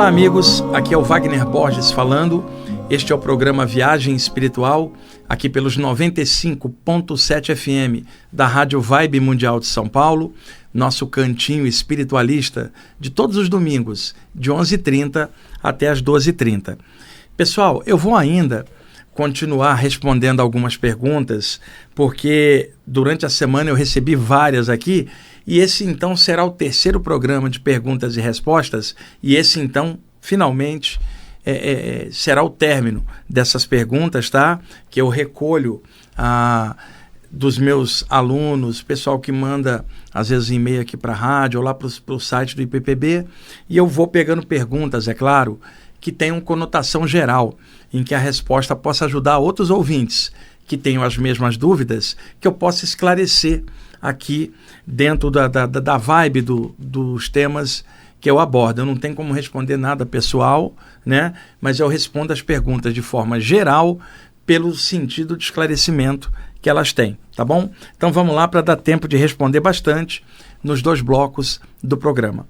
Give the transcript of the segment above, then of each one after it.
Olá amigos, aqui é o Wagner Borges falando. Este é o programa Viagem Espiritual, aqui pelos 95.7 FM da Rádio Vibe Mundial de São Paulo, nosso cantinho espiritualista de todos os domingos, de 11h30 até as 12h30. Pessoal, eu vou ainda continuar respondendo algumas perguntas, porque durante a semana eu recebi várias aqui, e esse então será o terceiro programa de perguntas e respostas, e esse então, finalmente, será o término dessas perguntas, tá? Que eu recolho dos meus alunos, pessoal que manda às vezes e-mail aqui para a rádio ou lá para o site do IPPB, e eu vou pegando perguntas, é claro, que tenham conotação geral, em que a resposta possa ajudar outros ouvintes que tenham as mesmas dúvidas, que eu possa esclarecer aqui dentro da vibe dos temas que eu abordo. Eu não tenho como responder nada pessoal, né? Mas eu respondo as perguntas de forma geral pelo sentido de esclarecimento que elas têm, tá bom? Então vamos lá para dar tempo de responder bastante nos dois blocos do programa.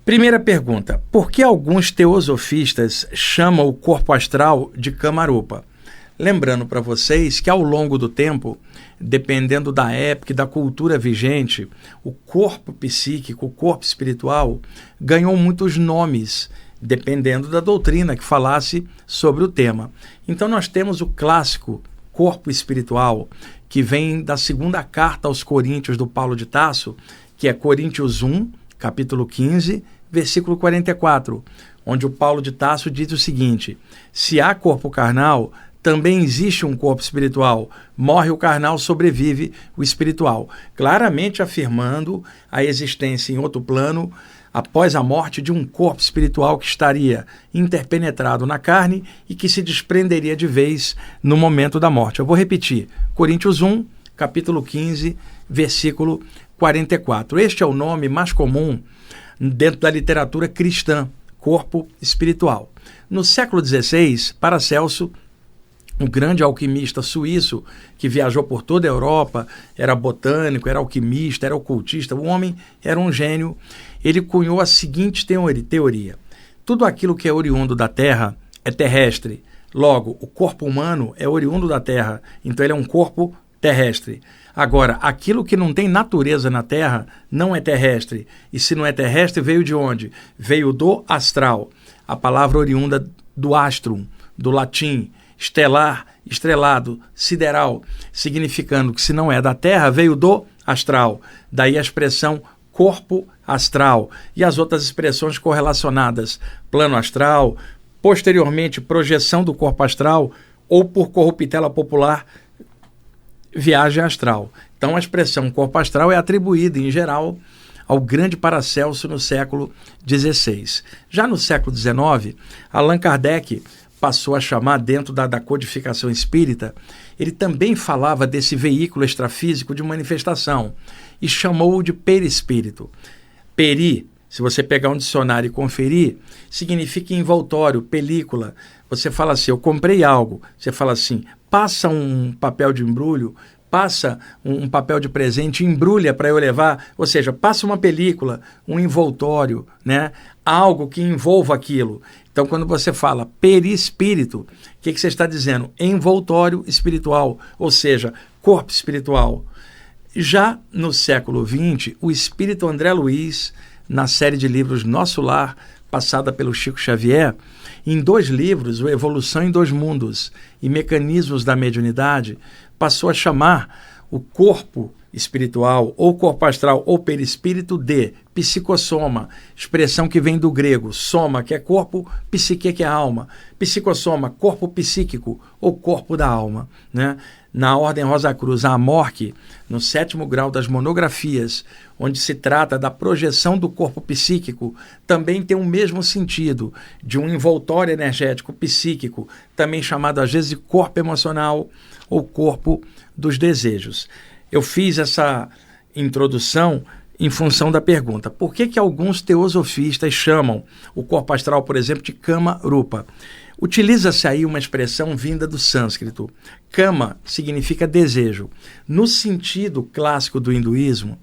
Primeira pergunta: por que alguns teosofistas chamam o corpo astral de Kamarupa? Lembrando para vocês que ao longo do tempo, dependendo da época e da cultura vigente, o corpo psíquico, o corpo espiritual, ganhou muitos nomes, dependendo da doutrina que falasse sobre o tema. Então nós temos o clássico corpo espiritual, que vem da segunda carta aos Coríntios do Paulo de Tarso, que é Coríntios 1, capítulo 15, versículo 44, onde o Paulo de Tarso diz o seguinte: se há corpo carnal, também existe um corpo espiritual. Morre o carnal, sobrevive o espiritual. Claramente afirmando a existência em outro plano, após a morte, de um corpo espiritual que estaria interpenetrado na carne e que se desprenderia de vez no momento da morte. Eu vou repetir. Coríntios 1, capítulo 15, versículo 44. Este é o nome mais comum dentro da literatura cristã, corpo espiritual. No século XVI, Paracelso, um grande alquimista suíço que viajou por toda a Europa, era botânico, era alquimista, era ocultista, o homem era um gênio. Ele cunhou a seguinte teoria: tudo aquilo que é oriundo da Terra é terrestre, logo o corpo humano é oriundo da Terra, então ele é um corpo terrestre. Agora, aquilo que não tem natureza na Terra não é terrestre, e se não é terrestre, veio de onde? Veio do astral, a palavra oriunda do astrum, do latim, estelar, estrelado, sideral, significando que se não é da Terra, veio do astral. Daí a expressão corpo astral e as outras expressões correlacionadas, plano astral, posteriormente projeção do corpo astral ou, por corruptela popular, viagem astral. Então a expressão corpo astral é atribuída, em geral, ao grande Paracelso no século XVI. Já no século XIX, Allan Kardec passou a chamar, dentro da codificação espírita, ele também falava desse veículo extrafísico de manifestação e chamou-o de perispírito. Peri, se você pegar um dicionário e conferir, significa envoltório, película. Você fala assim: eu comprei algo. Você fala assim: passa um papel de embrulho, passa um papel de presente, embrulha para eu levar, ou seja, passa uma película, um envoltório, né? Algo que envolva aquilo. Então, quando você fala perispírito, o que você está dizendo? Envoltório espiritual, ou seja, corpo espiritual. Já no século XX, o espírito André Luiz, na série de livros Nosso Lar, passada pelo Chico Xavier, em 2 livros, o Evolução em 2 Mundos e Mecanismos da Mediunidade, passou a chamar o corpo espiritual, ou corpo astral, ou perispírito, de psicossoma, expressão que vem do grego, soma, que é corpo, psique, que é alma, psicossoma, corpo psíquico, ou corpo da alma, né? Na Ordem Rosa Cruz, a Amorque, no 7º grau das monografias, onde se trata da projeção do corpo psíquico, também tem o mesmo sentido, de um envoltório energético psíquico, também chamado às vezes de corpo emocional, ou corpo dos desejos. Eu fiz essa introdução em função da pergunta: por que alguns teosofistas chamam o corpo astral, por exemplo, de Kamarupa? Utiliza-se aí uma expressão vinda do sânscrito. Kama significa desejo. No sentido clássico do hinduísmo,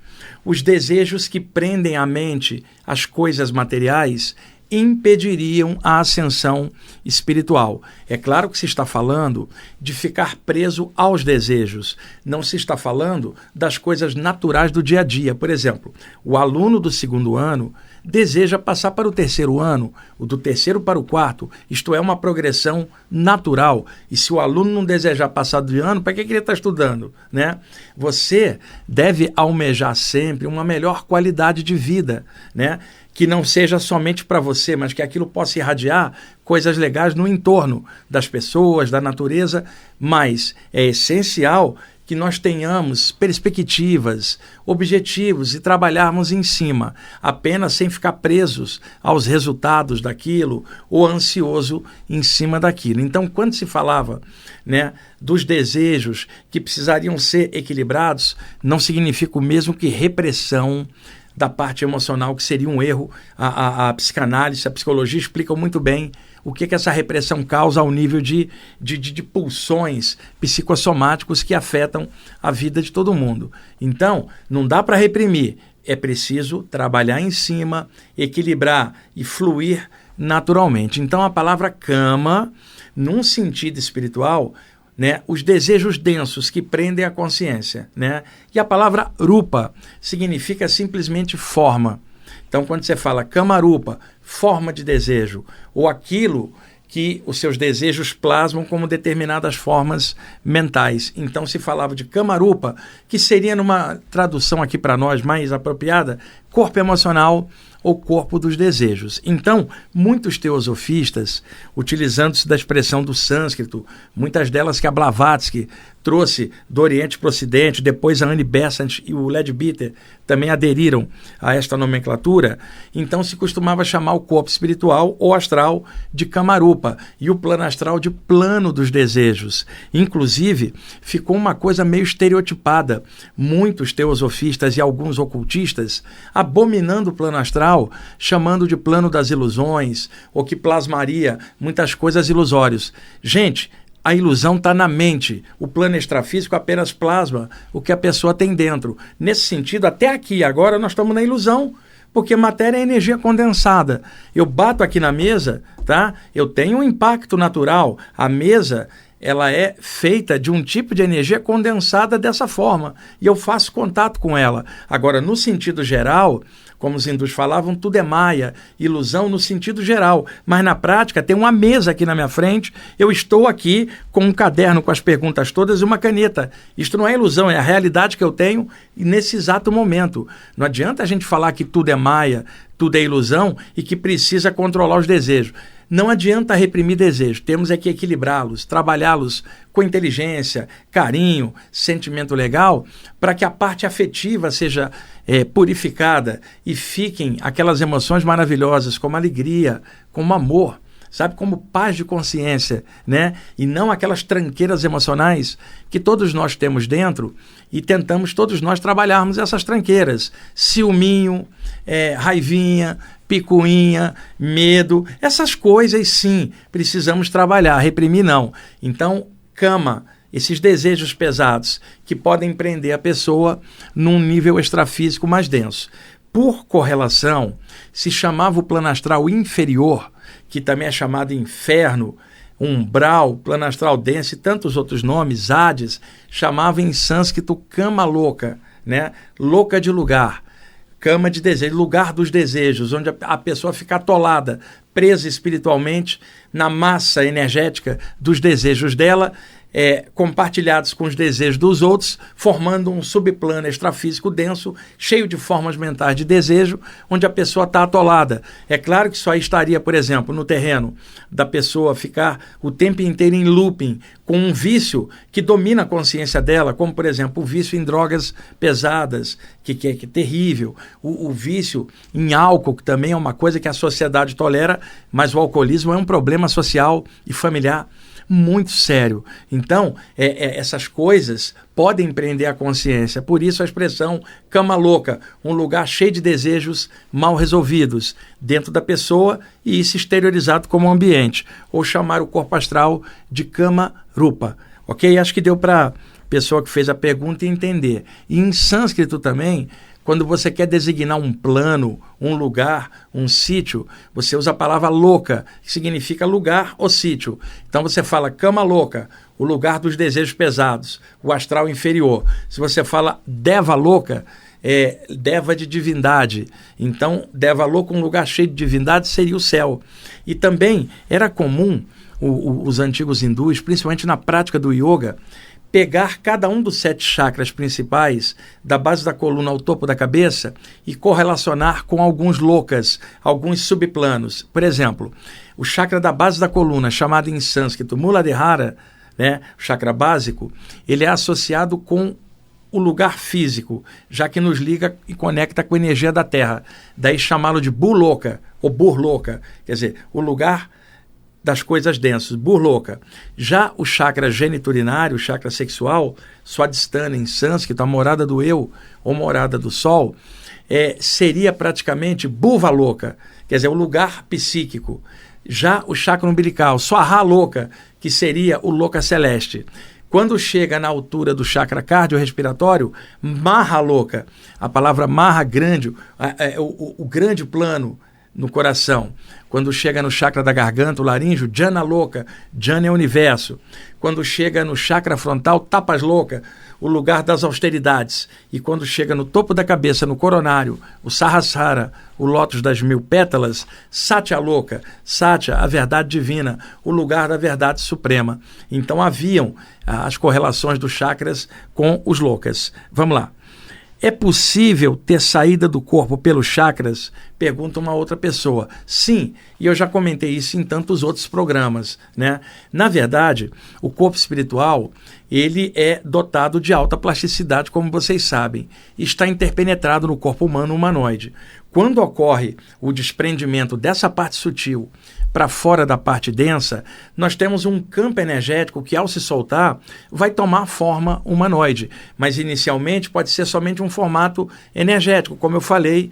os desejos que prendem a mente às coisas materiais impediriam a ascensão espiritual. É claro que se está falando de ficar preso aos desejos, não se está falando das coisas naturais do dia a dia. Por exemplo, o aluno do 2º ano deseja passar para o 3º ano, o do 3º para o 4º, isto é uma progressão natural. E se o aluno não desejar passar de ano, para que ele está estudando, né? Você deve almejar sempre uma melhor qualidade de vida, né? Que não seja somente para você, mas que aquilo possa irradiar coisas legais no entorno das pessoas, da natureza, mas é essencial que nós tenhamos perspectivas, objetivos e trabalharmos em cima, apenas sem ficar presos aos resultados daquilo ou ansioso em cima daquilo. Então, quando se falava, né, dos desejos que precisariam ser equilibrados, não significa o mesmo que repressão da parte emocional, que seria um erro. A psicanálise, a psicologia explicam muito bem o que essa repressão causa ao nível de pulsões psicossomáticos que afetam a vida de todo mundo. Então, não dá para reprimir, é preciso trabalhar em cima, equilibrar e fluir naturalmente. Então, a palavra cama, num sentido espiritual, né, os desejos densos que prendem a consciência, né? E a palavra rupa significa simplesmente forma. Então, quando você fala kamarupa, forma de desejo, ou aquilo que os seus desejos plasmam como determinadas formas mentais. Então, se falava de kamarupa, que seria, numa tradução aqui para nós mais apropriada, corpo emocional ou corpo dos desejos. Então, muitos teosofistas, utilizando-se da expressão do sânscrito, muitas delas que a Blavatsky trouxe do Oriente para o Ocidente, depois a Annie Besant e o Leadbeater também aderiram a esta nomenclatura, então se costumava chamar o corpo espiritual ou astral de Kamarupa e o plano astral de plano dos desejos. Inclusive, ficou uma coisa meio estereotipada. Muitos teosofistas e alguns ocultistas abominando o plano astral, chamando de plano das ilusões, ou que plasmaria muitas coisas ilusórias. Gente, a ilusão está na mente. O plano extrafísico apenas plasma o que a pessoa tem dentro. Nesse sentido, até aqui, agora, nós estamos na ilusão, porque matéria é energia condensada. Eu bato aqui na mesa, tá? Eu tenho um impacto natural. A mesa, ela é feita de um tipo de energia condensada dessa forma, e eu faço contato com ela. Agora, no sentido geral, como os hindus falavam, tudo é maia, ilusão no sentido geral. Mas na prática, tem uma mesa aqui na minha frente, eu estou aqui com um caderno com as perguntas todas e uma caneta. Isto não é ilusão, é a realidade que eu tenho nesse exato momento. Não adianta a gente falar que tudo é maia, tudo é ilusão e que precisa controlar os desejos. Não adianta reprimir desejos, temos é que equilibrá-los, trabalhá-los com inteligência, carinho, sentimento legal, para que a parte afetiva seja purificada e fiquem aquelas emoções maravilhosas como alegria, como amor, sabe, como paz de consciência, né? E não aquelas tranqueiras emocionais que todos nós temos dentro e tentamos todos nós trabalharmos essas tranqueiras. Ciúminho, raivinha, picuinha, medo, essas coisas sim, precisamos trabalhar, reprimir não. Então, cama, esses desejos pesados que podem prender a pessoa num nível extrafísico mais denso. Por correlação, se chamava o plano astral inferior, que também é chamado inferno, umbral, plano astral denso e tantos outros nomes, Hades, chamava em sânscrito cama louca, né? Louca de lugar. Cama de desejo, lugar dos desejos, onde a pessoa fica atolada, presa espiritualmente na massa energética dos desejos dela, compartilhados com os desejos dos outros, formando um subplano extrafísico denso, cheio de formas mentais de desejo, onde a pessoa está atolada. É claro que isso aí estaria, por exemplo, no terreno da pessoa ficar o tempo inteiro em looping, com um vício que domina a consciência dela, como, por exemplo, o vício em drogas pesadas, que é terrível, o vício em álcool, que também é uma coisa que a sociedade tolera, mas o alcoolismo é um problema social e familiar muito sério. Então, essas coisas podem prender a consciência. Por isso a expressão cama louca, um lugar cheio de desejos mal resolvidos dentro da pessoa e isso exteriorizado como ambiente. Ou chamar o corpo astral de cama rupa. Ok? Acho que deu para a pessoa que fez a pergunta entender. E em sânscrito também, Quando você quer designar um plano, um lugar, um sítio, você usa a palavra louca, que significa lugar ou sítio. Então você fala cama louca, o lugar dos desejos pesados, o astral inferior. Se você fala deva louca, deva de divindade. Então, deva louca, um lugar cheio de divindade, seria o céu. E também era comum os antigos hindus, principalmente na prática do yoga, pegar cada um dos 7 chakras principais, da base da coluna ao topo da cabeça, e correlacionar com alguns lokas, alguns subplanos. Por exemplo, o chakra da base da coluna, chamado em sânscrito Muladhara, né, o chakra básico, ele é associado com o lugar físico, já que nos liga e conecta com a energia da Terra. Daí chamá-lo de Burloka, ou Burloka, quer dizer, o lugar das coisas densas, Burloka. Já o chakra geniturinário, o chakra sexual, Swadhisthana em sânscrito, a morada do eu, ou morada do sol, seria praticamente Bhuvaloka, quer dizer, o lugar psíquico. Já o chakra umbilical, Swahaloka, que seria o loka celeste. Quando chega na altura do chakra cardiorrespiratório, Mahaloka, a palavra Maha, grande, o grande plano no coração. Quando chega no chakra da garganta, o laríngeo, Jana Loka, Jana é o universo. Quando chega no chakra frontal, Tapas Loka, o lugar das austeridades. E quando chega no topo da cabeça, no coronário, o Sahasrara, o lótus das 1000 pétalas, Satya Loka, Satya, a verdade divina, o lugar da verdade suprema. Então haviam as correlações dos chakras com os lokas. Vamos lá. É possível ter saída do corpo pelos chakras? Pergunta uma outra pessoa. Sim, e eu já comentei isso em tantos outros programas, né? Na verdade, o corpo espiritual, ele é dotado de alta plasticidade, como vocês sabem, e está interpenetrado no corpo humano humanoide. Quando ocorre o desprendimento dessa parte sutil para fora da parte densa, nós temos um campo energético que, ao se soltar, vai tomar forma humanoide. Mas, inicialmente, pode ser somente um formato energético, como eu falei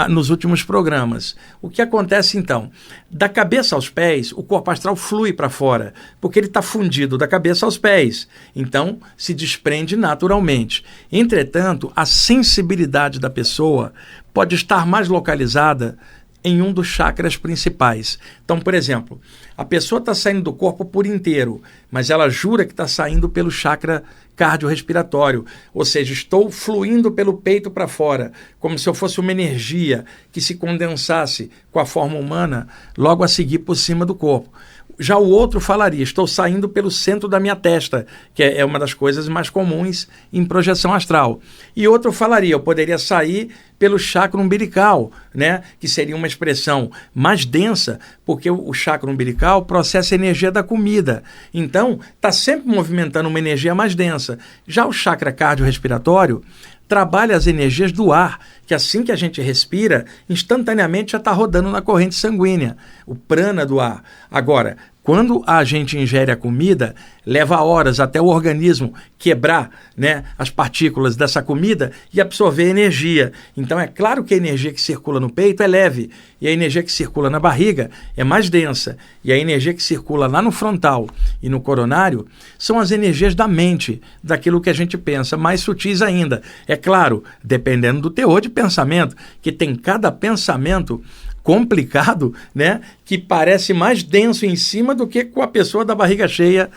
nos últimos programas. O que acontece, então? Da cabeça aos pés, o corpo astral flui para fora, porque ele está fundido da cabeça aos pés. Então, se desprende naturalmente. Entretanto, a sensibilidade da pessoa pode estar mais localizada em um dos chakras principais. Então, por exemplo, a pessoa está saindo do corpo por inteiro, mas ela jura que está saindo pelo chakra cardiorrespiratório, ou seja, estou fluindo pelo peito para fora, como se eu fosse uma energia que se condensasse com a forma humana logo a seguir por cima do corpo. Já o outro falaria, estou saindo pelo centro da minha testa, que é uma das coisas mais comuns em projeção astral. E outro falaria, eu poderia sair pelo chakra umbilical, né? Que seria uma expressão mais densa, porque o chakra umbilical processa a energia da comida. Então, está sempre movimentando uma energia mais densa. Já o chakra cardiorrespiratório trabalha as energias do ar, que assim que a gente respira, instantaneamente já está rodando na corrente sanguínea, o prana do ar. Agora, quando a gente ingere a comida, leva horas até o organismo quebrar, né, as partículas dessa comida e absorver energia. Então é claro que a energia que circula no peito é leve, e a energia que circula na barriga é mais densa, e a energia que circula lá no frontal e no coronário são as energias da mente, daquilo que a gente pensa, mais sutis ainda. É claro, dependendo do teor de pensamento, que tem cada pensamento complicado, né, que parece mais denso em cima do que com a pessoa da barriga cheia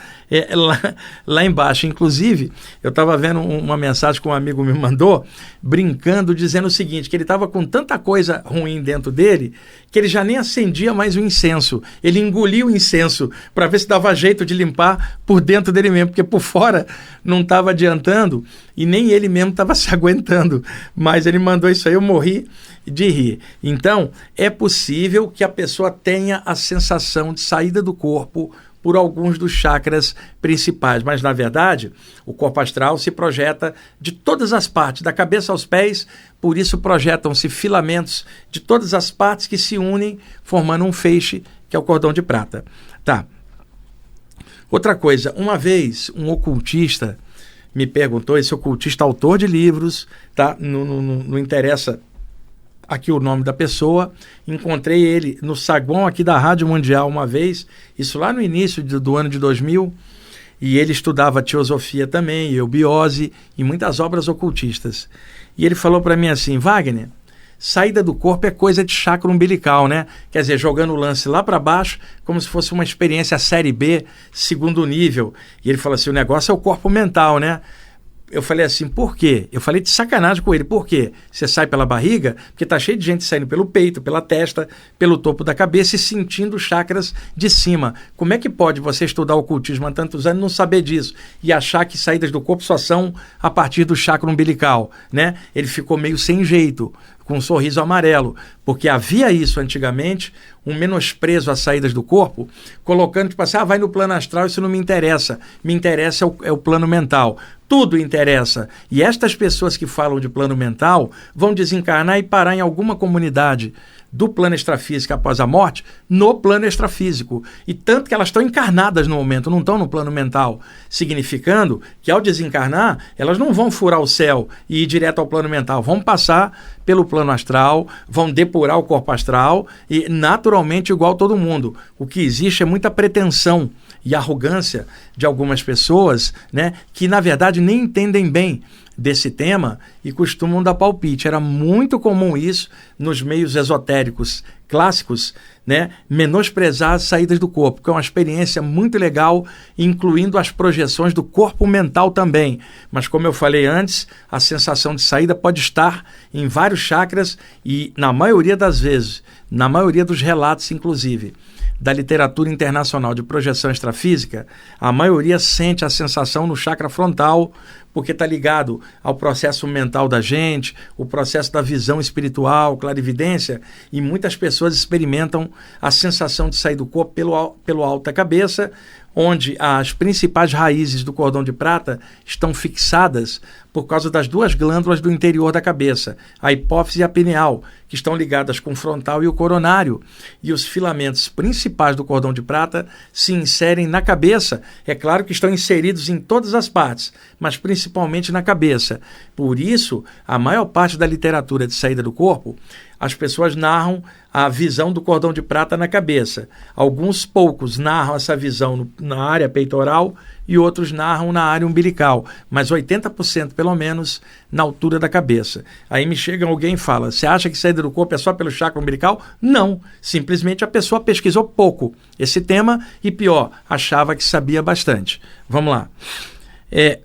lá embaixo. Inclusive, eu estava vendo uma mensagem que um amigo me mandou, brincando, dizendo o seguinte, que ele estava com tanta coisa ruim dentro dele, que ele já nem acendia mais o incenso. Ele engolia o incenso para ver se dava jeito de limpar por dentro dele mesmo, porque por fora não estava adiantando e nem ele mesmo estava se aguentando. Mas ele mandou isso aí, eu morri de rir. Então, é possível que a pessoa tenha a sensação de saída do corpo por alguns dos chakras principais, mas na verdade o corpo astral se projeta de todas as partes, da cabeça aos pés, por isso projetam-se filamentos de todas as partes que se unem formando um feixe, que é o cordão de prata. Tá. Outra coisa, uma vez um ocultista me perguntou, esse ocultista autor de livros, tá? Não interessa aqui o nome da pessoa, encontrei ele no saguão aqui da Rádio Mundial uma vez, isso lá no início do ano de 2000, e ele estudava teosofia também, eubiose e muitas obras ocultistas. E ele falou para mim assim: Wagner, saída do corpo é coisa de chakra umbilical, né? Quer dizer, jogando o lance lá para baixo, como se fosse uma experiência série B, segundo nível. E ele falou assim: o negócio é o corpo mental, né? Eu falei assim: por quê? Eu falei de sacanagem com ele. Por quê? Você sai pela barriga? Porque tá cheio de gente saindo pelo peito, pela testa, pelo topo da cabeça e sentindo os chakras de cima. Como é que pode você estudar o ocultismo há tantos anos e não saber disso? E achar que saídas do corpo só são a partir do chakra umbilical, né? Ele ficou meio sem jeito, com um sorriso amarelo, porque havia isso antigamente, um menosprezo às saídas do corpo, colocando tipo assim: vai no plano astral, isso não me interessa é o plano mental. Tudo interessa. E estas pessoas que falam de plano mental vão desencarnar e parar em alguma comunidade do plano extrafísico após a morte, no plano extrafísico. E tanto que elas estão encarnadas no momento, não estão no plano mental, significando que ao desencarnar, elas não vão furar o céu e ir direto ao plano mental, vão passar pelo plano astral, vão depurar o corpo astral e naturalmente igual todo mundo. O que existe é muita pretensão e arrogância de algumas pessoas, né, que na verdade nem entendem bem desse tema e costumam dar palpite. Era muito comum isso nos meios esotéricos clássicos, né, menosprezar as saídas do corpo, que é uma experiência muito legal, incluindo as projeções do corpo mental também. Mas como eu falei antes, a sensação de saída pode estar em vários chakras e, na maioria das vezes, na maioria dos relatos, inclusive, da literatura internacional de projeção extrafísica, a maioria sente a sensação no chakra frontal, porque está ligado ao processo mental da gente, o processo da visão espiritual, clarividência, e muitas pessoas experimentam a sensação de sair do corpo pelo alto da cabeça, onde as principais raízes do cordão de prata estão fixadas por causa das duas glândulas do interior da cabeça, a hipófise e a pineal, que estão ligadas com o frontal e o coronário. E os filamentos principais do cordão de prata se inserem na cabeça. É claro que estão inseridos em todas as partes, mas principalmente na cabeça. Por isso, a maior parte da literatura de saída do corpo, as pessoas narram a visão do cordão de prata na cabeça. Alguns poucos narram essa visão na área peitoral e outros narram na área umbilical, mas 80% pelo menos na altura da cabeça. Aí me chega alguém e fala: você acha que saída do corpo é só pelo chakra umbilical? Não, simplesmente a pessoa pesquisou pouco esse tema e, pior, achava que sabia bastante. Vamos lá.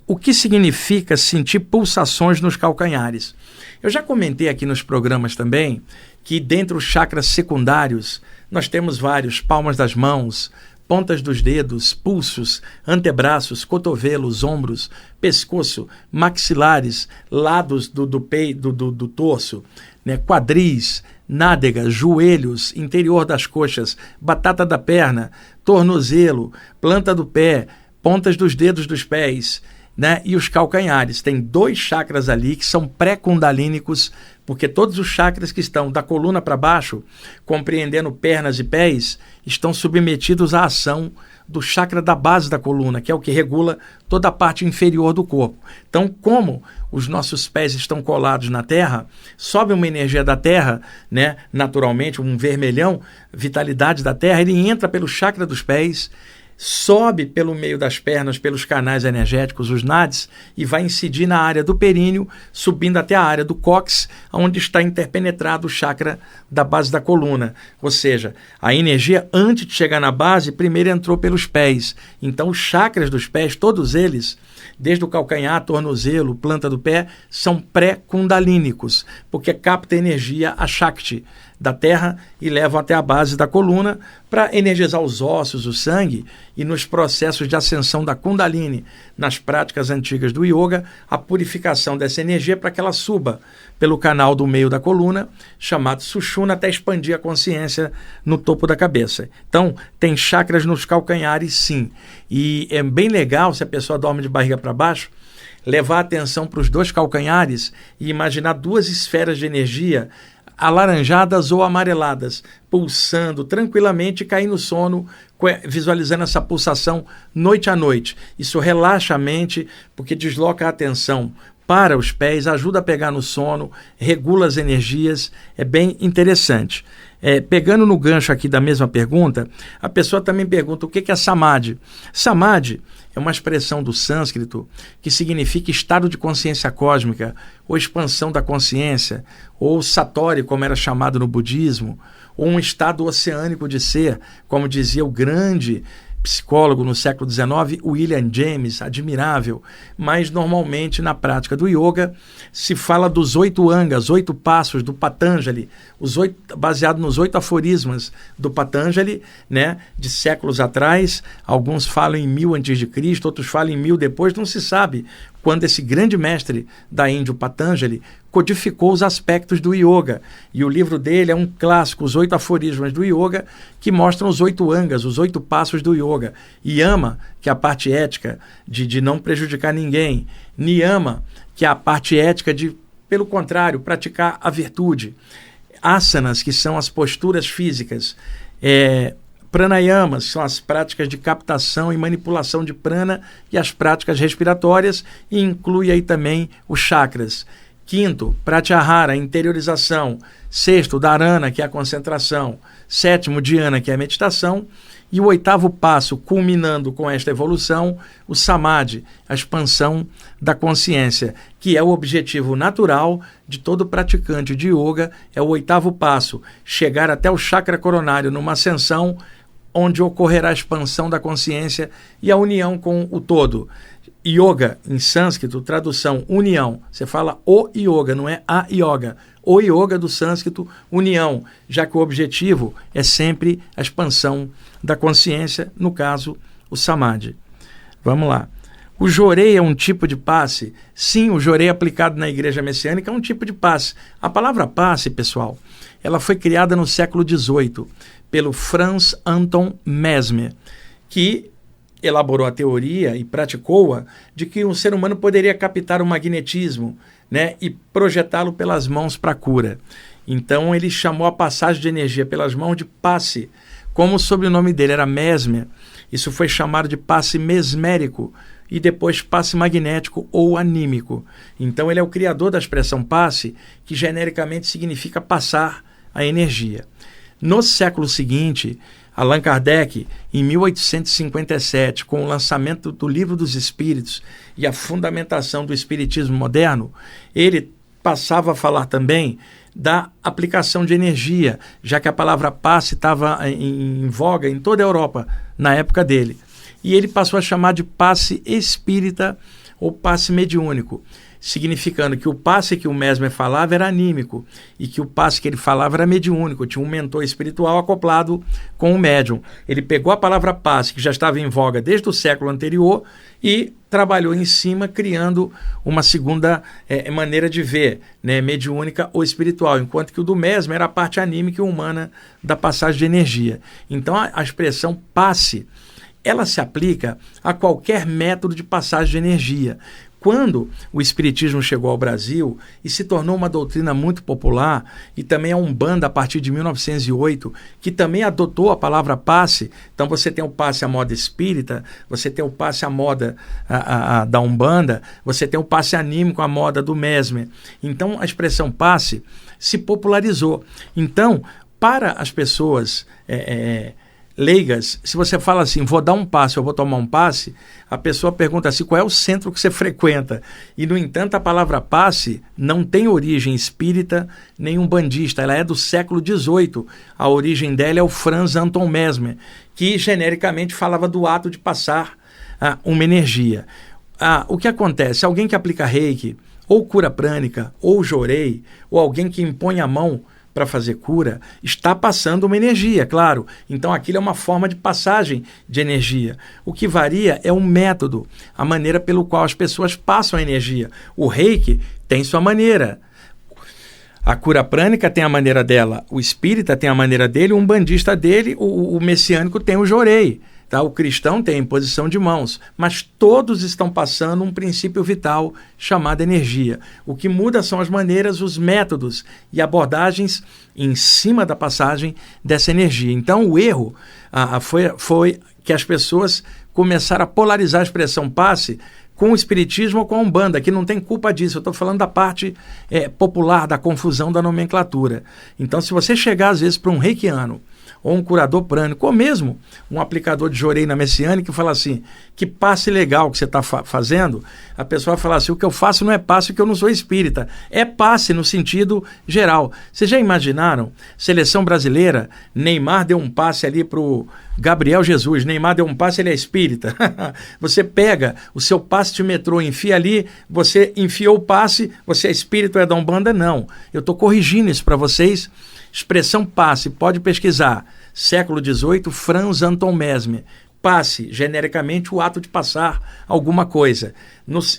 O que significa sentir pulsações nos calcanhares? Eu já comentei aqui nos programas também que dentre os chakras secundários nós temos vários: palmas das mãos, pontas dos dedos, pulsos, antebraços, cotovelos, ombros, pescoço, maxilares, lados do peito, do torso, né, quadris, nádegas, joelhos, interior das coxas, batata da perna, tornozelo, planta do pé, pontas dos dedos dos pés, né, e os calcanhares. Tem 2 chakras ali que são pré-kundalínicos, porque todos os chakras que estão da coluna para baixo, compreendendo pernas e pés, estão submetidos à ação do chakra da base da coluna, que é o que regula toda a parte inferior do corpo. Então, como os nossos pés estão colados na terra, sobe uma energia da terra, né, naturalmente, um vermelhão, vitalidade da terra, ele entra pelo chakra dos pés, sobe pelo meio das pernas, pelos canais energéticos, os nadis, e vai incidir na área do períneo, subindo até a área do cóccix, onde está interpenetrado o chakra da base da coluna. Ou seja, a energia, antes de chegar na base, primeiro entrou pelos pés. Então, os chakras dos pés, todos eles, desde o calcanhar, tornozelo, planta do pé, são pré-kundalínicos, porque capta energia, a Shakti, da terra e levam até a base da coluna para energizar os ossos, o sangue, e nos processos de ascensão da Kundalini, nas práticas antigas do yoga, a purificação dessa energia para que ela suba pelo canal do meio da coluna, chamado Sushumna, até expandir a consciência no topo da cabeça. Então, tem chakras nos calcanhares, sim. E é bem legal, se a pessoa dorme de barriga para baixo, levar a atenção para os 2 calcanhares e imaginar 2 esferas de energia alaranjadas ou amareladas, pulsando tranquilamente e cair no sono, visualizando essa pulsação noite a noite. Isso relaxa a mente, porque desloca a atenção para os pés, ajuda a pegar no sono, regula as energias, é bem interessante. Pegando no gancho aqui da mesma pergunta, a pessoa também pergunta o que é Samadhi. Samadhi é uma expressão do sânscrito que significa estado de consciência cósmica, ou expansão da consciência, ou satori, como era chamado no budismo, ou um estado oceânico de ser, como dizia o grande psicólogo no século XIX, William James, admirável. Mas normalmente na prática do yoga se fala dos 8 angas, 8 passos do Patanjali, baseado nos 8 aforismas do Patanjali, né, de séculos atrás. Alguns falam em 1000 a.C., outros falam em 1000 depois, não se sabe quando esse grande mestre da Índia, o Patanjali, codificou os aspectos do yoga. E o livro dele é um clássico, os 8 aforismas do yoga, que mostram os 8 angas, os 8 passos do yoga. Yama, que é a parte ética de não prejudicar ninguém. Niyama, que é a parte ética de, pelo contrário, praticar a virtude. Asanas, que são as posturas físicas. Pranayamas, são as práticas de captação e manipulação de prana, e as práticas respiratórias, e inclui aí também os chakras. 5º, pratyahara, interiorização. 6º, dharana, que é a concentração. 7º, dhyana, que é a meditação. E o 8º passo, culminando com esta evolução, o samadhi, a expansão da consciência, que é o objetivo natural de todo praticante de yoga. É o 8º passo, chegar até o chakra coronário numa ascensão, onde ocorrerá a expansão da consciência e a união com o todo. Yoga, em sânscrito, tradução, união. Você fala o yoga, não é a yoga. O yoga do sânscrito, união, já que o objetivo é sempre a expansão da consciência, no caso, o samadhi. Vamos lá. O jorei é um tipo de passe? Sim, o jorei aplicado na igreja messiânica é um tipo de passe. A palavra passe, pessoal, ela foi criada no século XVIII pelo Franz Anton Mesmer, que elaborou a teoria e praticou-a de que um ser humano poderia captar o magnetismo, né, e projetá-lo pelas mãos para a cura. Então ele chamou a passagem de energia pelas mãos de passe. Como o sobrenome dele era Mesmer, isso foi chamado de passe mesmérico e depois passe magnético ou anímico. Então ele é o criador da expressão passe, que genericamente significa passar a energia. No século seguinte, Allan Kardec, em 1857, com o lançamento do Livro dos Espíritos e a fundamentação do Espiritismo moderno, ele passava a falar também da aplicação de energia, já que a palavra passe estava em voga em toda a Europa na época dele. E ele passou a chamar de passe espírita ou passe mediúnico, significando que o passe que o Mesmer falava era anímico e que o passe que ele falava era mediúnico, tinha um mentor espiritual acoplado com o médium. Ele pegou a palavra passe, que já estava em voga desde o século anterior, e trabalhou em cima, criando uma segunda maneira de ver, né, mediúnica ou espiritual, enquanto que o do Mesmer era a parte anímica e humana da passagem de energia. Então a expressão passe, ela se aplica a qualquer método de passagem de energia. Quando o Espiritismo chegou ao Brasil e se tornou uma doutrina muito popular, e também a Umbanda a partir de 1908, que também adotou a palavra passe, então você tem o passe à moda espírita, você tem o passe à moda da Umbanda, você tem o passe anímico à moda do Mesmer. Então a expressão passe se popularizou. Então, para as pessoas leigas, se você fala assim, vou dar um passe, eu vou tomar um passe, a pessoa pergunta assim, qual é o centro que você frequenta? E, no entanto, a palavra passe não tem origem espírita nem umbandista, ela é do século XVIII. A origem dela é o Franz Anton Mesmer, que genericamente falava do ato de passar uma energia. O que acontece? Alguém que aplica reiki, ou cura prânica, ou jorei, ou alguém que impõe a mão para fazer cura, está passando uma energia, claro. Então aquilo é uma forma de passagem de energia. O que varia é o método, a maneira pelo qual as pessoas passam a energia. O reiki tem sua maneira. A cura prânica tem a maneira dela, o espírita tem a maneira dele, o umbandista dele, o messiânico tem o jorei. Tá? O cristão tem a imposição de mãos, mas todos estão passando um princípio vital chamado energia. O que muda são as maneiras, os métodos e abordagens em cima da passagem dessa energia. Então o erro foi que as pessoas começaram a polarizar a expressão passe com o espiritismo ou com a Umbanda, que não tem culpa disso. Eu estou falando da parte popular, da confusão da nomenclatura. Então, se você chegar às vezes para um reikiano, ou um curador prânico, ou mesmo um aplicador de joreina messiânica e falar assim, que passe legal que você está fazendo, a pessoa vai falar assim, o que eu faço não é passe porque eu não sou espírita, é passe no sentido geral. Vocês já imaginaram? Seleção brasileira, Neymar deu um passe ali para o Gabriel Jesus, Neymar deu um passe, ele é espírita. Você pega o seu passe de metrô, enfia ali, você enfiou o passe, você é espírita ou é da Umbanda? Não. Eu estou corrigindo isso para vocês. Expressão passe, pode pesquisar. Século XVIII, Franz Anton Mesmer. Passe, genericamente, o ato de passar alguma coisa.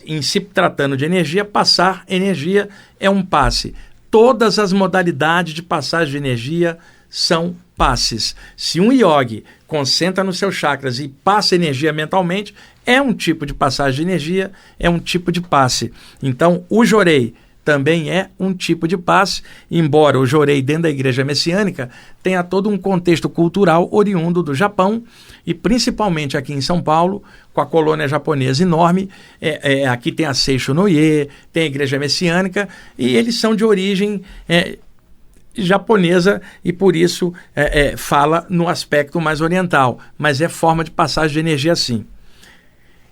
Em se tratando de energia, passar energia é um passe. Todas as modalidades de passagem de energia são passes. Se um yogi concentra nos seus chakras e passa energia mentalmente, é um tipo de passagem de energia, é um tipo de passe. Então, o jorei também é um tipo de passe, embora o jorei dentro da igreja messiânica tenha todo um contexto cultural oriundo do Japão e principalmente aqui em São Paulo, com a colônia japonesa enorme, aqui tem a Seisho no Ie, tem a igreja messiânica e eles são de origem japonesa e por isso fala no aspecto mais oriental, mas é forma de passagem de energia sim.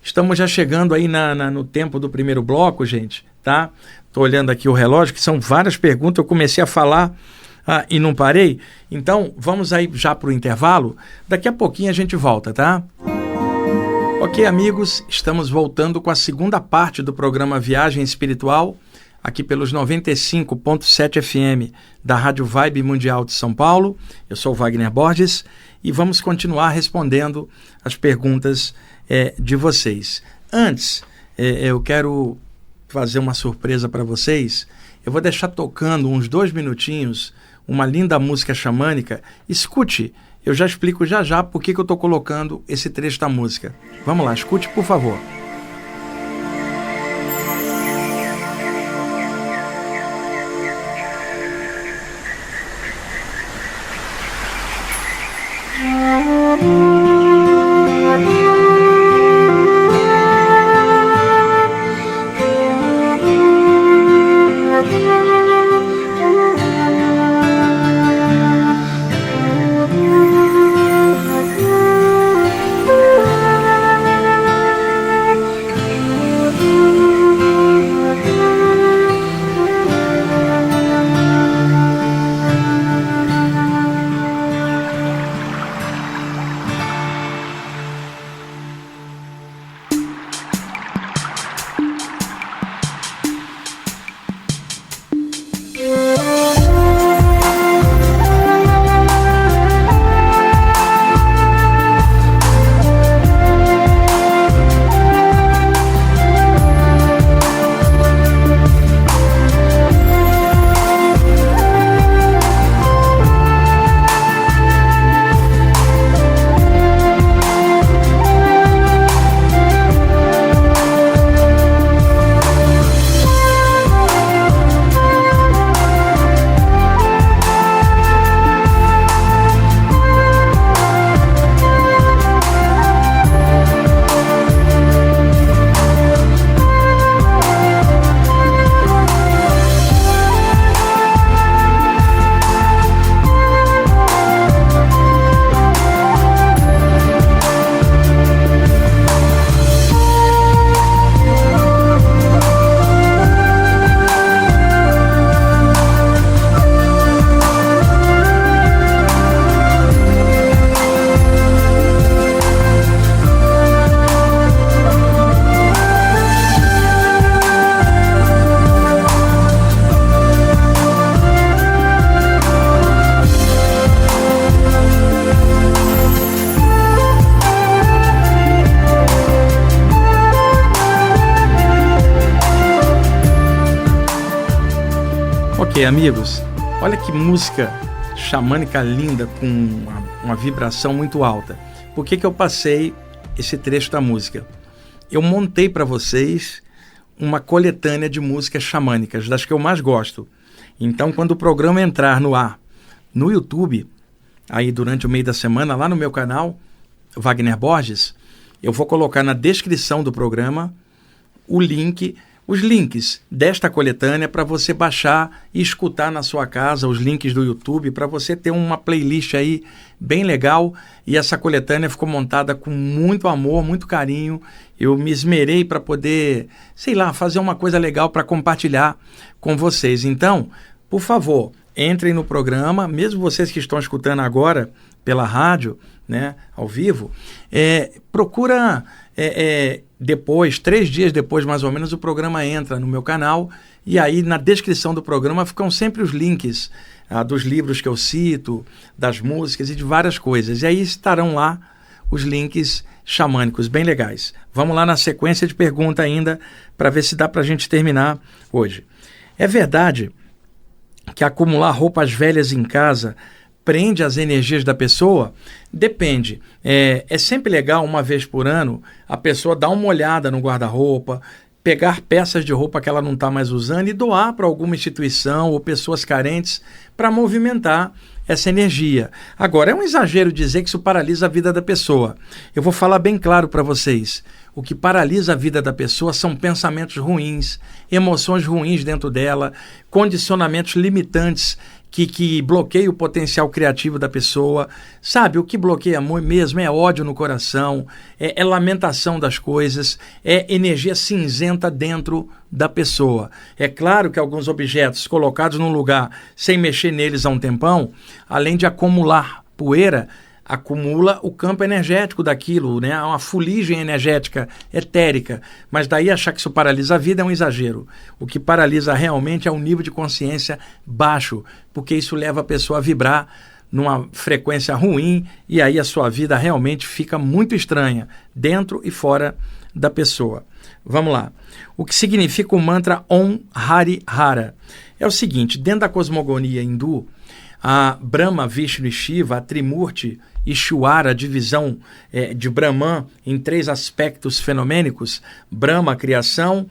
Estamos já chegando aí no tempo do primeiro bloco, gente, tá? Estou olhando aqui o relógio, que são várias perguntas, eu comecei a falar e não parei. Então, vamos aí já para o intervalo. Daqui a pouquinho a gente volta, tá? Ok, amigos, estamos voltando com a segunda parte do programa Viagem Espiritual, aqui pelos 95.7 FM da Rádio Vibe Mundial de São Paulo. Eu sou o Wagner Borges e vamos continuar respondendo as perguntas de vocês. Antes, eu quero fazer uma surpresa para vocês. Eu vou deixar tocando uns 2 minutinhos uma linda música xamânica. Escute, eu já explico já por que eu estou colocando esse trecho da música. Vamos lá, escute por favor. Ok, amigos, olha que música xamânica linda, com uma vibração muito alta. Por que eu passei esse trecho da música? Eu montei para vocês uma coletânea de músicas xamânicas, das que eu mais gosto. Então, quando o programa entrar no ar, no YouTube, aí durante o meio da semana, lá no meu canal, Wagner Borges, eu vou colocar na descrição do programa os links desta coletânea para você baixar e escutar na sua casa, os links do YouTube, para você ter uma playlist aí bem legal. E essa coletânea ficou montada com muito amor, muito carinho. Eu me esmerei para poder, fazer uma coisa legal para compartilhar com vocês. Então, por favor, entrem no programa, mesmo vocês que estão escutando agora pela rádio, né, ao vivo, procura depois, 3 dias depois mais ou menos, o programa entra no meu canal, e aí na descrição do programa ficam sempre os links dos livros que eu cito, das músicas e de várias coisas, e aí estarão lá os links xamânicos, bem legais. Vamos lá na sequência de pergunta ainda, para ver se dá para a gente terminar hoje. É verdade que acumular roupas velhas em casa prende as energias da pessoa? Depende. É sempre legal, uma vez por ano, a pessoa dar uma olhada no guarda-roupa, pegar peças de roupa que ela não está mais usando e doar para alguma instituição ou pessoas carentes para movimentar essa energia. Agora, é um exagero dizer que isso paralisa a vida da pessoa. Eu vou falar bem claro para vocês. O que paralisa a vida da pessoa são pensamentos ruins, emoções ruins dentro dela, condicionamentos limitantes que bloqueiam o potencial criativo da pessoa. Sabe, o que bloqueia mesmo é ódio no coração, é lamentação das coisas, é energia cinzenta dentro da pessoa. É claro que alguns objetos colocados num lugar sem mexer neles há um tempão, além de acumular poeira, acumula o campo energético daquilo, né? Uma fuligem energética etérica, mas daí achar que isso paralisa a vida é um exagero. O que paralisa realmente é um nível de consciência baixo, porque isso leva a pessoa a vibrar numa frequência ruim e aí a sua vida realmente fica muito estranha, dentro e fora da pessoa. Vamos lá. O que significa o mantra Om Hari Hara? É o seguinte, dentro da cosmogonia hindu, a Brahma, Vishnu e Shiva, a Trimurti, Ishwara, a divisão de Brahman em 3 aspectos fenomênicos: Brahma, criação,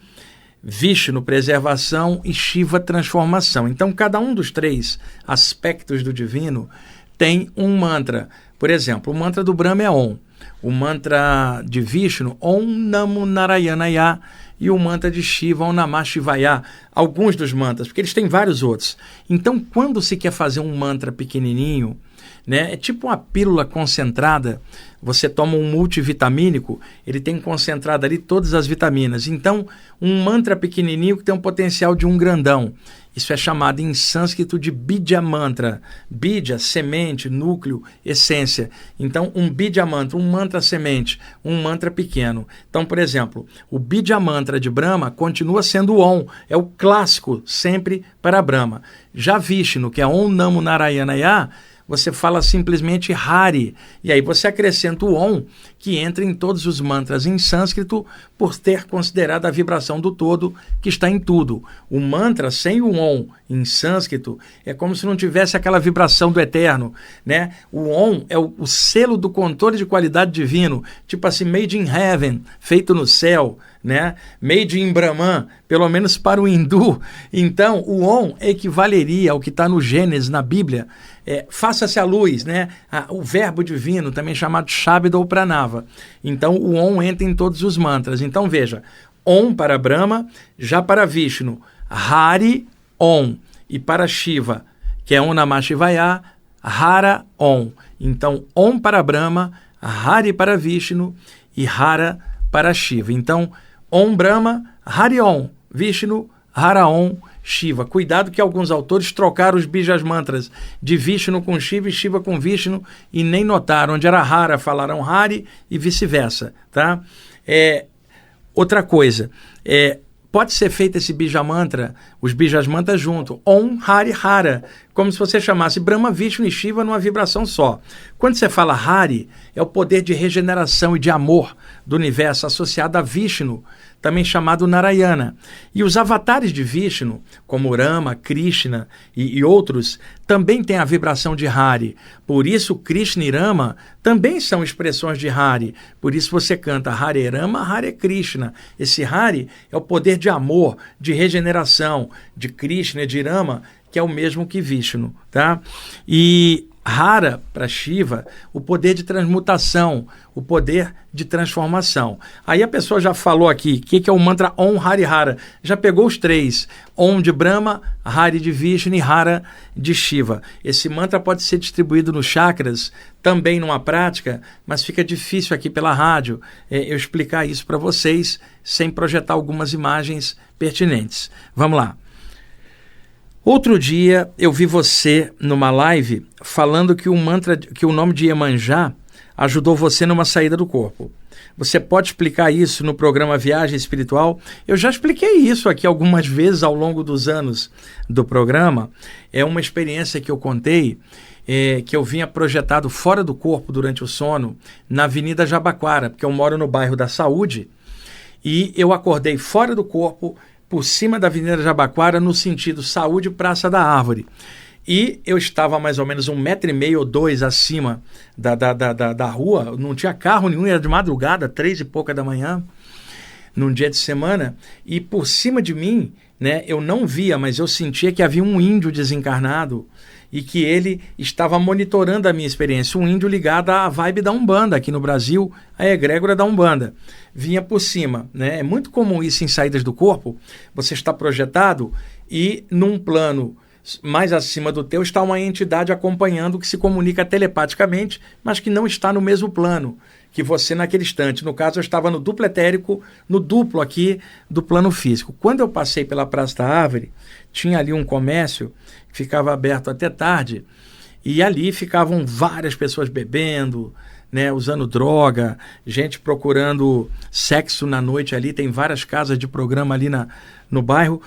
Vishnu, preservação e Shiva, transformação. Então, cada um dos 3 aspectos do divino tem um mantra. Por exemplo, o mantra do Brahma é Om. O mantra de Vishnu, Om Namo Narayanaya. E o mantra de Shiva, Om Namah Shivaya. Alguns dos mantras, porque eles têm vários outros. Então, quando se quer fazer um mantra pequenininho, né, é tipo uma pílula concentrada, você toma um multivitamínico, ele tem concentrado ali todas as vitaminas. Então, um mantra pequenininho que tem um potencial de um grandão. Isso é chamado em sânscrito de Bidya Mantra. Bidya, semente, núcleo, essência. Então, um Bidya Mantra, um mantra semente, um mantra pequeno. Então, por exemplo, o Bidya Mantra de Brahma continua sendo o Om, é o clássico sempre para Brahma. Já Vishnu, que é Om Namo Narayanaya, você fala simplesmente Hari, e aí você acrescenta o Om, que entra em todos os mantras em sânscrito, por ter considerado a vibração do todo que está em tudo. O mantra sem o Om em sânscrito é como se não tivesse aquela vibração do eterno, né? O Om é o selo do controle de qualidade divino, tipo assim, made in heaven, feito no céu, né? Made in Brahman, pelo menos para o hindu. Então, o Om equivaleria ao que está no Gênesis, na Bíblia, faça-se a luz, né? O verbo divino, também chamado Shabda ou Pranava. Então, o Om entra em todos os mantras. Então, veja, Om para Brahma, já para Vishnu, Hari, Om. E para Shiva, que é Om Namah Shivaya, Hara, Om. Então, Om para Brahma, Hari para Vishnu e Hara para Shiva. Então, Om Brahma, Hari Om, Vishnu, Hara Om, Shiva. Cuidado que alguns autores trocaram os Bijas Mantras de Vishnu com Shiva e Shiva com Vishnu e nem notaram. Onde era Hara, falaram Hari e vice-versa, tá? Outra coisa, pode ser feito esse Bija Mantra, os Bijas Mantras junto, Om Hari Hara, como se você chamasse Brahma, Vishnu e Shiva numa vibração só. Quando você fala Hari, é o poder de regeneração e de amor do universo associado a Vishnu, também chamado Narayana. E os avatares de Vishnu, como Rama, Krishna e outros, também têm a vibração de Hari. Por isso, Krishna e Rama também são expressões de Hari. Por isso você canta Hare Rama, Hare Krishna. Esse Hari é o poder de amor, de regeneração, de Krishna e de Rama, que é o mesmo que Vishnu, tá? E Hara para Shiva, o poder de transmutação, o poder de transformação. Aí a pessoa já falou aqui, o que é o mantra Om Hari Hara? Já pegou os três, Om de Brahma, Hari de Vishnu e Hara de Shiva. Esse mantra pode ser distribuído nos chakras, também numa prática, mas fica difícil aqui pela rádio eu explicar isso para vocês, sem projetar algumas imagens pertinentes. Vamos lá. Outro dia eu vi você numa live falando que o nome de Iemanjá ajudou você numa saída do corpo. Você pode explicar isso no programa Viagem Espiritual? Eu já expliquei isso aqui algumas vezes ao longo dos anos do programa. É uma experiência que eu contei, que eu vinha projetado fora do corpo durante o sono, na Avenida Jabaquara, porque eu moro no bairro da Saúde, e eu acordei fora do corpo, por cima da Avenida Jabaquara, no sentido Saúde Praça da Árvore. E eu estava mais ou menos 1,5 m ou 2 acima da rua, não tinha carro nenhum, era de madrugada, 3 e pouca da manhã, num dia de semana, e por cima de mim, né, eu não via, mas eu sentia que havia um índio desencarnado e que ele estava monitorando a minha experiência, um índio ligado à vibe da Umbanda, aqui no Brasil, a egrégora da Umbanda. Vinha por cima, né? É muito comum isso em saídas do corpo, você está projetado e num plano mais acima do teu está uma entidade acompanhando que se comunica telepaticamente, mas que não está no mesmo plano que você naquele instante. No caso, eu estava no duplo etérico, no duplo aqui do plano físico. Quando eu passei pela Praça da Árvore, tinha ali um comércio que ficava aberto até tarde, e ali ficavam várias pessoas bebendo, né, usando droga, gente procurando sexo na noite ali, tem várias casas de programa ali no bairro,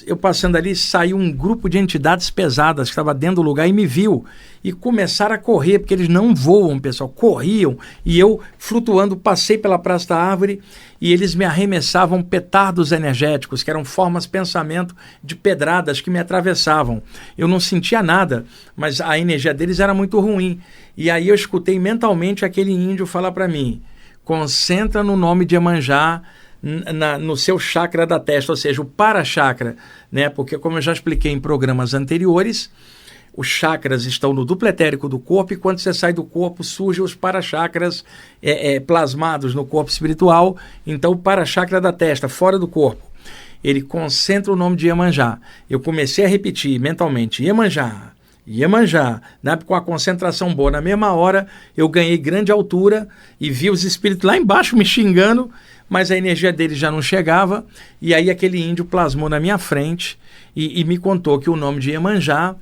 eu passando ali, saiu um grupo de entidades pesadas que estava dentro do lugar e me viu, e começaram a correr, porque eles não voam, pessoal, corriam, e eu flutuando, passei pela Praça da Árvore, e eles me arremessavam petardos energéticos, que eram formas pensamento de pedradas que me atravessavam. Eu não sentia nada, mas a energia deles era muito ruim. E aí eu escutei mentalmente aquele índio falar para mim: concentra no nome de Iemanjá no seu chakra da testa, ou seja, o para-chakra, né? Porque, como eu já expliquei em programas anteriores, os chakras estão no duplo etérico do corpo, e quando você sai do corpo, surgem os para-chakras plasmados no corpo espiritual. Então, o para-chakra da testa, fora do corpo, ele concentra o nome de Iemanjá. Eu comecei a repetir mentalmente: Iemanjá, Iemanjá, né? Com a concentração boa. Na mesma hora, eu ganhei grande altura e vi os espíritos lá embaixo me xingando, mas a energia dele já não chegava, e aí aquele índio plasmou na minha frente e me contou que o nome de Iemanjá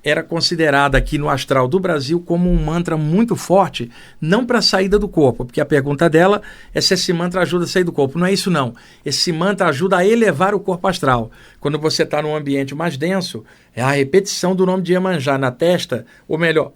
era considerado aqui no astral do Brasil como um mantra muito forte, não para a saída do corpo, porque a pergunta dela é se esse mantra ajuda a sair do corpo. Não é isso, não. Esse mantra ajuda a elevar o corpo astral. Quando você está num ambiente mais denso, é a repetição do nome de Iemanjá na testa, ou melhor,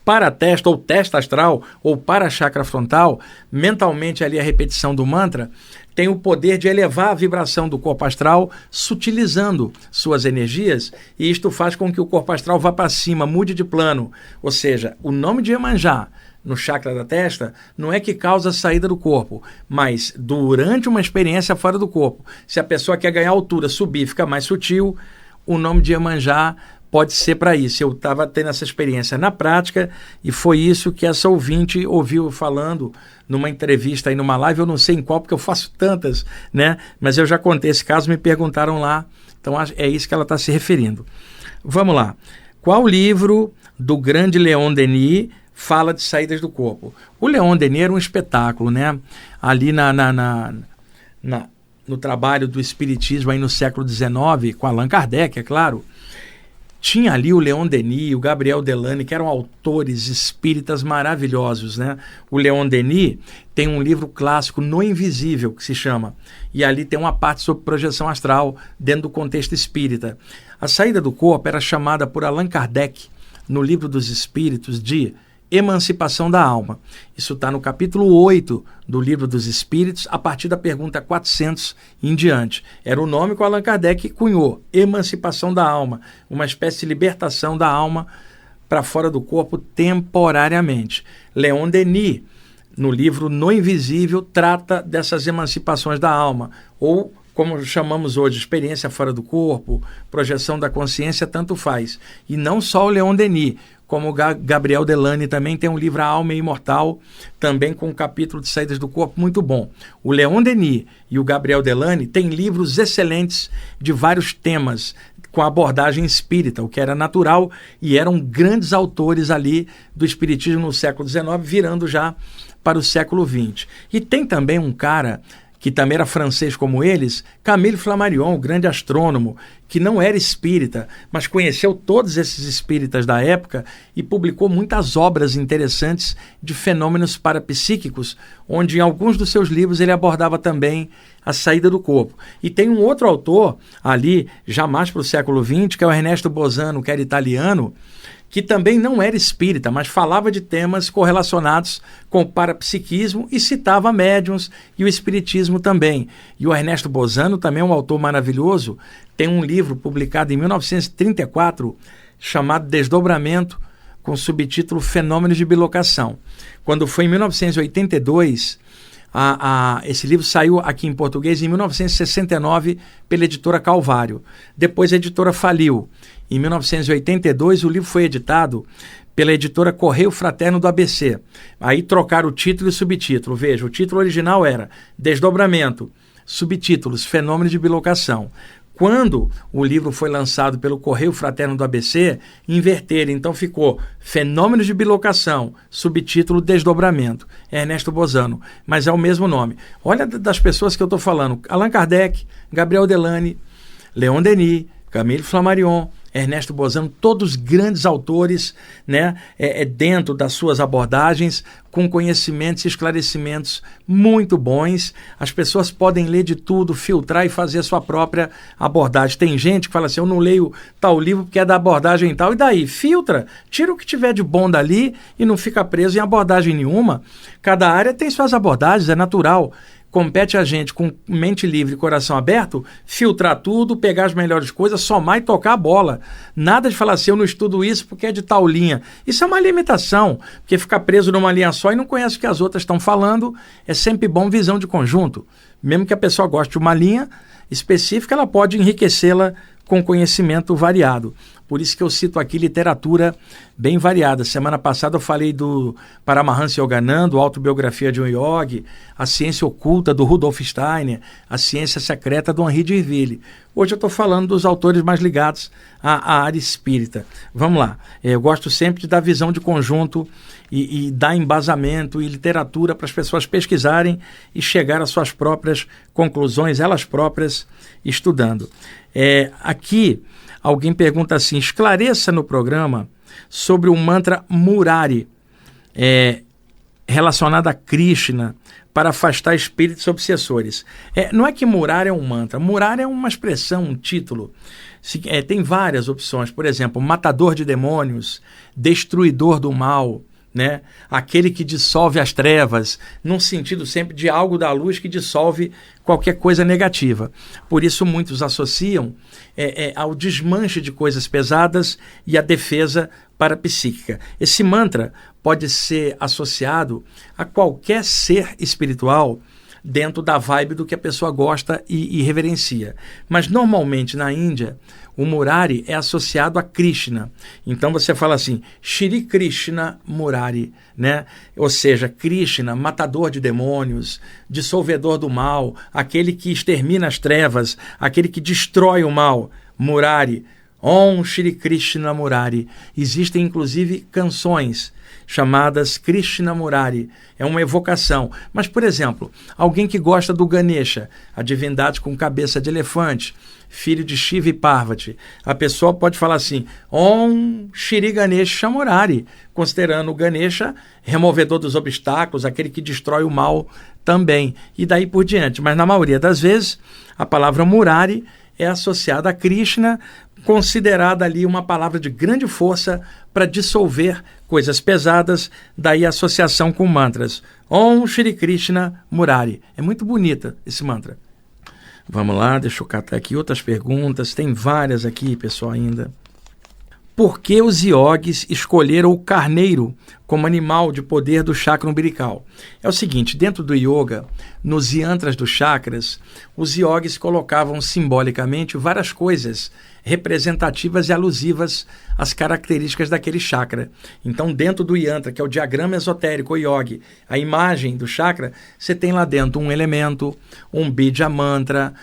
para a testa, ou testa astral, ou para a chakra frontal, mentalmente ali a repetição do mantra tem o poder de elevar a vibração do corpo astral, sutilizando suas energias, e isto faz com que o corpo astral vá para cima, mude de plano. Ou seja, o nome de Iemanjá no chakra da testa não é que causa a saída do corpo, mas durante uma experiência fora do corpo, se a pessoa quer ganhar altura, subir, ficar mais sutil, o nome de Iemanjá pode ser para isso. Eu estava tendo essa experiência na prática, e foi isso que essa ouvinte ouviu falando numa entrevista aí, numa live, eu não sei em qual, porque eu faço tantas, né? Mas eu já contei esse caso, me perguntaram lá, então é isso que ela está se referindo. Vamos lá. Qual livro do grande Leon Denis fala de saídas do corpo? O Leon Denis era um espetáculo, né? Ali no trabalho do espiritismo aí no século XIX, com Allan Kardec, é claro, tinha ali o Leon Denis, o Gabriel Delany, que eram autores espíritas maravilhosos, né? O Leon Denis tem um livro clássico, No Invisível, que se chama, e ali tem uma parte sobre projeção astral dentro do contexto espírita. A saída do corpo era chamada por Allan Kardec, no Livro dos Espíritos, de Emancipação da Alma. Isso está no capítulo 8 do Livro dos Espíritos, a partir da pergunta 400 em diante. Era o nome que o Allan Kardec cunhou, Emancipação da Alma, uma espécie de libertação da alma para fora do corpo temporariamente. Leon Denis, no livro No Invisível, trata dessas emancipações da alma, ou como chamamos hoje, experiência fora do corpo, projeção da consciência, tanto faz. E não só o Leon Denis, como o Gabriel Delany também tem um livro A Alma Imortal, também com um capítulo de saídas do corpo muito bom. O Leon Denis e o Gabriel Delany têm livros excelentes de vários temas, com abordagem espírita, o que era natural, e eram grandes autores ali do espiritismo no século XIX, virando já para o século XX. E tem também um cara que também era francês como eles, Camille Flammarion, o grande astrônomo, que não era espírita, mas conheceu todos esses espíritas da época e publicou muitas obras interessantes de fenômenos parapsíquicos, onde em alguns dos seus livros ele abordava também a saída do corpo. E tem um outro autor ali, já mais para o século XX, que é o Ernesto Bosano, que era italiano, que também não era espírita, mas falava de temas correlacionados com o parapsiquismo e citava médiuns e o espiritismo também. E o Ernesto Bosano também é um autor maravilhoso, tem um livro publicado em 1934 chamado Desdobramento, com o subtítulo Fenômenos de Bilocação. Quando foi em 1982, esse livro saiu aqui em português em 1969 pela editora Calvário. Depois a editora faliu. Em 1982, o livro foi editado pela editora Correio Fraterno do ABC. Aí trocaram o título e o subtítulo. Veja, o título original era Desdobramento, subtítulos Fenômenos de Bilocação. Quando o livro foi lançado pelo Correio Fraterno do ABC, inverteram. Então ficou Fenômenos de Bilocação, subtítulo Desdobramento. É Ernesto Bosano, mas é o mesmo nome. Olha das pessoas que eu estou falando. Allan Kardec, Gabriel Delany, Leon Denis, Camille Flammarion, Ernesto Bosano, todos grandes autores, né, dentro das suas abordagens, com conhecimentos e esclarecimentos muito bons. As pessoas podem ler de tudo, filtrar e fazer a sua própria abordagem. Tem gente que fala assim, eu não leio tal livro porque é da abordagem tal. E daí? Filtra, tira o que tiver de bom dali e não fica preso em abordagem nenhuma. Cada área tem suas abordagens, é natural. Compete a gente, com mente livre e coração aberto, filtrar tudo, pegar as melhores coisas, somar e tocar a bola. Nada de falar assim, eu não estudo isso porque é de tal linha. Isso é uma limitação, porque ficar preso numa linha só e não conhece o que as outras estão falando, é sempre bom visão de conjunto. Mesmo que a pessoa goste de uma linha específica, ela pode enriquecê-la com conhecimento variado. Por isso que eu cito aqui literatura bem variada. Semana passada eu falei do Paramahansa Yogananda, Autobiografia de um Yogi, A Ciência Oculta, do Rudolf Steiner, A Ciência Secreta, do Henri de Virville. Hoje eu estou falando dos autores mais ligados à área espírita. Vamos lá. Eu gosto sempre de dar visão de conjunto e dar embasamento e literatura para as pessoas pesquisarem e chegar às suas próprias conclusões, elas próprias estudando. Aqui alguém pergunta assim, esclareça no programa sobre o mantra Murari, relacionado a Krishna, para afastar espíritos obsessores. Não é que Murari é um mantra, Murari é uma expressão, um título. Tem várias opções, por exemplo, matador de demônios, destruidor do mal, né? Aquele que dissolve as trevas, num sentido sempre de algo da luz que dissolve qualquer coisa negativa. Por isso muitos associam ao desmanche de coisas pesadas e à defesa parapsíquica. Esse mantra pode ser associado a qualquer ser espiritual dentro da vibe do que a pessoa gosta e reverencia. Mas normalmente na Índia, o Murari é associado a Krishna. Então você fala assim, Shri Krishna Murari, né? Ou seja, Krishna, matador de demônios, dissolvedor do mal, aquele que extermina as trevas, aquele que destrói o mal, Murari. Om Shri Krishna Murari. Existem inclusive canções chamadas Krishna Murari. É uma evocação. Mas, por exemplo, alguém que gosta do Ganesha, a divindade com cabeça de elefante, filho de Shiva e Parvati, a pessoa pode falar assim, Om Shri Ganesha Murari, considerando o Ganesha removedor dos obstáculos, aquele que destrói o mal também, e daí por diante. Mas na maioria das vezes, a palavra Murari é associada a Krishna, considerada ali uma palavra de grande força para dissolver coisas pesadas, daí a associação com mantras. Om Shri Krishna Murari. É muito bonita esse mantra. Vamos lá, deixa eu catar aqui outras perguntas. Tem várias aqui, pessoal, ainda. Por que os iogues escolheram o carneiro como animal de poder do chakra umbilical? É o seguinte, dentro do yoga, nos yantras dos chakras, os iogues colocavam simbolicamente várias coisas representativas e alusivas às características daquele chakra. Então, dentro do yantra, que é o diagrama esotérico, o yogi, a imagem do chakra, você tem lá dentro um elemento, um bija mantra,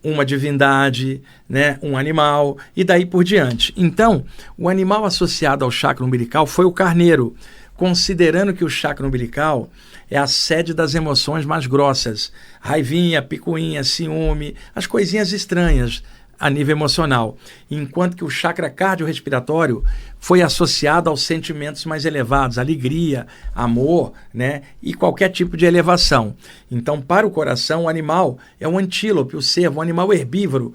uma divindade, né, um animal, e daí por diante. Então, o animal associado ao chakra umbilical foi o carneiro, considerando que o chakra umbilical é a sede das emoções mais grossas, raivinha, picuinha, ciúme, as coisinhas estranhas a nível emocional, enquanto que o chakra cardiorrespiratório foi associado aos sentimentos mais elevados, alegria, amor, né, e qualquer tipo de elevação. Então, para o coração, o animal é um antílope, o cervo, um animal herbívoro,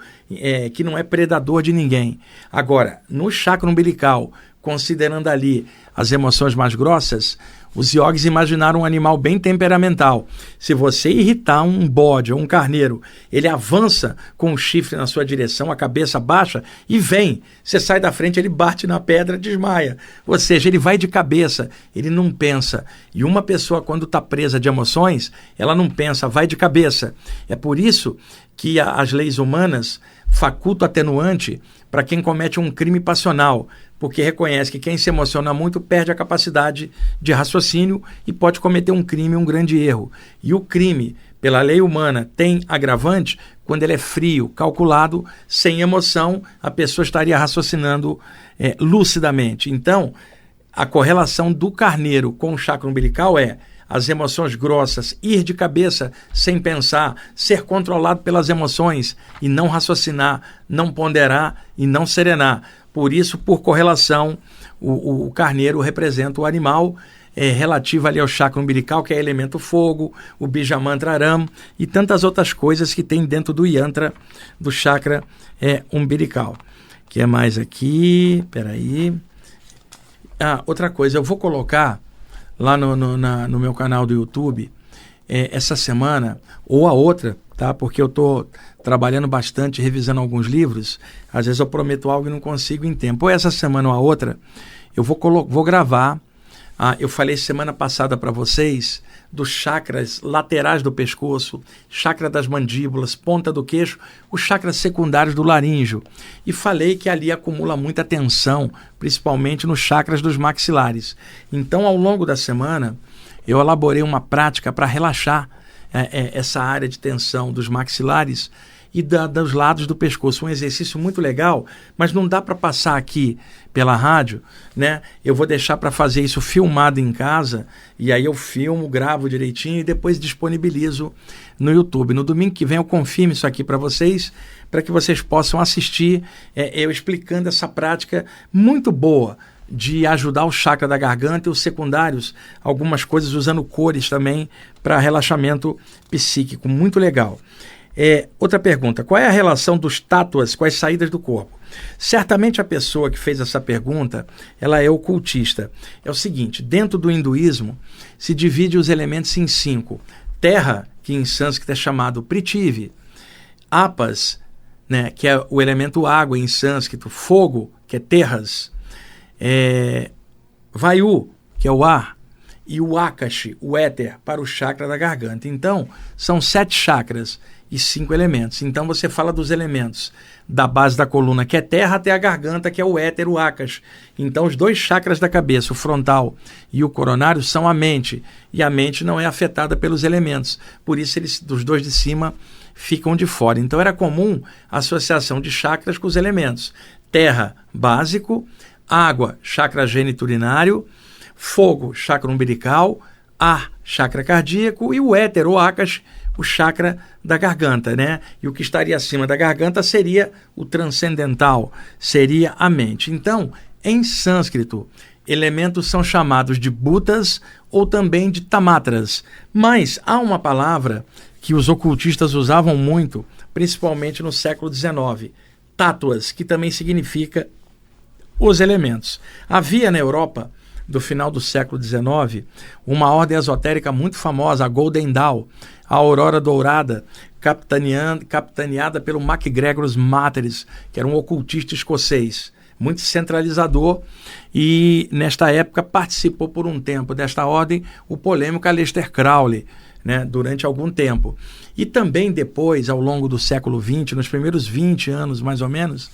que não é predador de ninguém. Agora, no chakra umbilical, considerando ali as emoções mais grossas, os yogis imaginaram um animal bem temperamental. Se você irritar um bode ou um carneiro, ele avança com o chifre na sua direção, a cabeça baixa e vem. Você sai da frente, ele bate na pedra, desmaia. Ou seja, ele vai de cabeça, ele não pensa. E uma pessoa, quando está presa de emoções, ela não pensa, vai de cabeça. É por isso que as leis humanas facultam atenuante para quem comete um crime passional, porque reconhece que quem se emociona muito perde a capacidade de raciocínio e pode cometer um crime, um grande erro. E o crime, pela lei humana, tem agravante quando ele é frio, calculado, sem emoção, a pessoa estaria raciocinando lucidamente. Então, a correlação do carneiro com o chakra umbilical é as emoções grossas, ir de cabeça sem pensar, ser controlado pelas emoções e não raciocinar, não ponderar e não serenar. Por isso, por correlação, o carneiro representa o animal relativo ali ao chakra umbilical, que é elemento fogo, o bija mantra aram e tantas outras coisas que tem dentro do yantra do chakra umbilical. O que é mais aqui? Peraí. Outra coisa, eu vou colocar lá no meu canal do YouTube, essa semana, ou a outra, tá? Porque eu estou trabalhando bastante, revisando alguns livros, às vezes eu prometo algo e não consigo em tempo. Ou essa semana ou a outra, eu vou gravar, eu falei semana passada para vocês, dos chakras laterais do pescoço, chakra das mandíbulas, ponta do queixo, os chakras secundários do laríngeo. E falei que ali acumula muita tensão, principalmente nos chakras dos maxilares. Então, ao longo da semana, eu elaborei uma prática para relaxar essa área de tensão dos maxilares e dos lados do pescoço. Um exercício muito legal, mas não dá para passar aqui pela rádio, né? Eu vou deixar para fazer isso filmado em casa, e aí eu filmo, gravo direitinho e depois disponibilizo no YouTube. No domingo que vem eu confirmo isso aqui para vocês possam assistir eu explicando essa prática muito boa de ajudar o chakra da garganta e os secundários, algumas coisas usando cores também para relaxamento psíquico, muito legal. Outra pergunta, qual é a relação dos tátuas com as saídas do corpo? Certamente a pessoa que fez essa pergunta, ela é ocultista. É o seguinte, dentro do hinduísmo se divide os elementos em 5. Terra, que em sânscrito é chamado Prithvi, Apas, né, que é o elemento água em sânscrito, fogo, que é terras, Vayu, que é o ar, e o Akash, o éter, para o chakra da garganta. Então, são 7 chakras e 5 elementos. Então, você fala dos elementos da base da coluna, que é terra, até a garganta, que é o éter, o Akash. Então, os 2 chakras da cabeça, o frontal e o coronário, são a mente. E a mente não é afetada pelos elementos. Por isso, dos 2 de cima ficam de fora. Então, era comum a associação de chakras com os elementos. Terra, básico. Água, chakra geniturinário. Fogo, chakra umbilical. Ar, chakra cardíaco. E o éter, ou Akash, o chakra da garganta, né? E o que estaria acima da garganta seria o transcendental, seria a mente. Então, em sânscrito, elementos são chamados de bhutas ou também de tamatras. Mas há uma palavra que os ocultistas usavam muito, principalmente no século XIX, tátuas, que também significa os elementos. Havia na Europa, do final do século XIX, uma ordem esotérica muito famosa, a Golden Dawn, a Aurora Dourada, capitaneada pelo MacGregor Matheris, que era um ocultista escocês, muito centralizador, e nesta época participou por um tempo desta ordem o polêmico Aleister Crowley, né, durante algum tempo. E também depois, ao longo do século XX, nos primeiros 20 anos mais ou menos,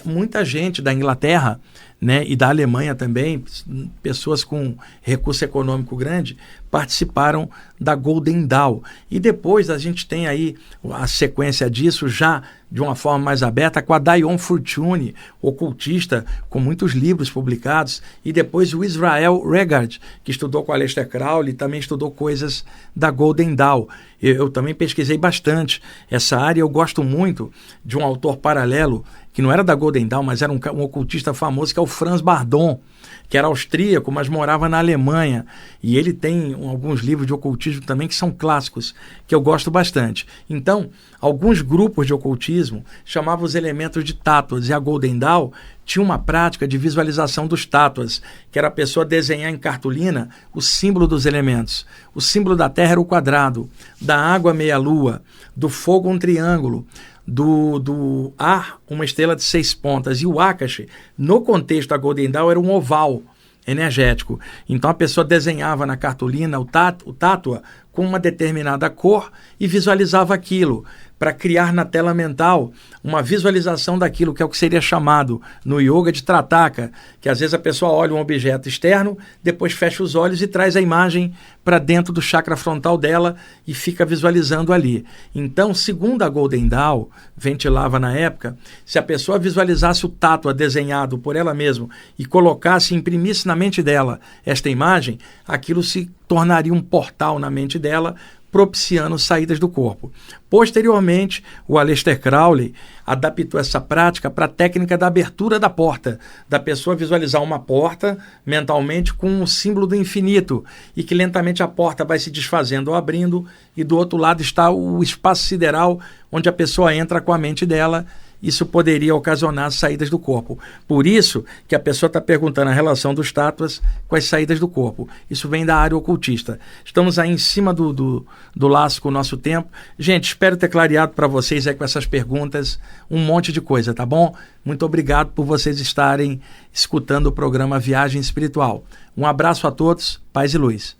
muita gente da Inglaterra, né, e da Alemanha também, pessoas com recurso econômico grande, participaram da Golden Dawn. E depois a gente tem aí a sequência disso já de uma forma mais aberta com a Dion Fortune, ocultista, com muitos livros publicados, e depois o Israel Regard, que estudou com Aleister Crowley, também estudou coisas da Golden Dawn. Eu também pesquisei bastante essa área. Eu gosto muito de um autor paralelo, que não era da Golden Dawn, mas era um ocultista famoso, que é o Franz Bardon, que era austríaco, mas morava na Alemanha. E ele tem alguns livros de ocultismo também que são clássicos, que eu gosto bastante. Então, alguns grupos de ocultismo chamavam os elementos de tátuas, e a Golden Dawn tinha uma prática de visualização dos tátuas, que era a pessoa desenhar em cartolina o símbolo dos elementos. O símbolo da terra era o quadrado, da água meia-lua, do fogo um triângulo, do ar uma estrela de 6 pontas, e o Akashi, no contexto da Golden Dawn, era um oval energético. Então a pessoa desenhava na cartolina o tátua com uma determinada cor e visualizava aquilo, para criar na tela mental uma visualização daquilo, que é o que seria chamado no yoga de trataka, que às vezes a pessoa olha um objeto externo, depois fecha os olhos e traz a imagem para dentro do chakra frontal dela e fica visualizando ali. Então, segundo a Golden Dawn, ventilava na época, se a pessoa visualizasse o tátua desenhado por ela mesma e colocasse, imprimisse na mente dela esta imagem, aquilo se tornaria um portal na mente dela, propiciando saídas do corpo. Posteriormente, o Aleister Crowley adaptou essa prática para a técnica da abertura da porta, da pessoa visualizar uma porta mentalmente com o símbolo do infinito, e que lentamente a porta vai se desfazendo ou abrindo, e do outro lado está o espaço sideral, onde a pessoa entra com a mente dela. Isso poderia ocasionar saídas do corpo. Por isso que a pessoa está perguntando a relação dos tátuas com as saídas do corpo. Isso vem da área ocultista. Estamos aí em cima do laço com o nosso tempo. Gente, espero ter clareado para vocês aí com essas perguntas um monte de coisa, tá bom? Muito obrigado por vocês estarem escutando o programa Viagem Espiritual. Um abraço a todos, paz e luz.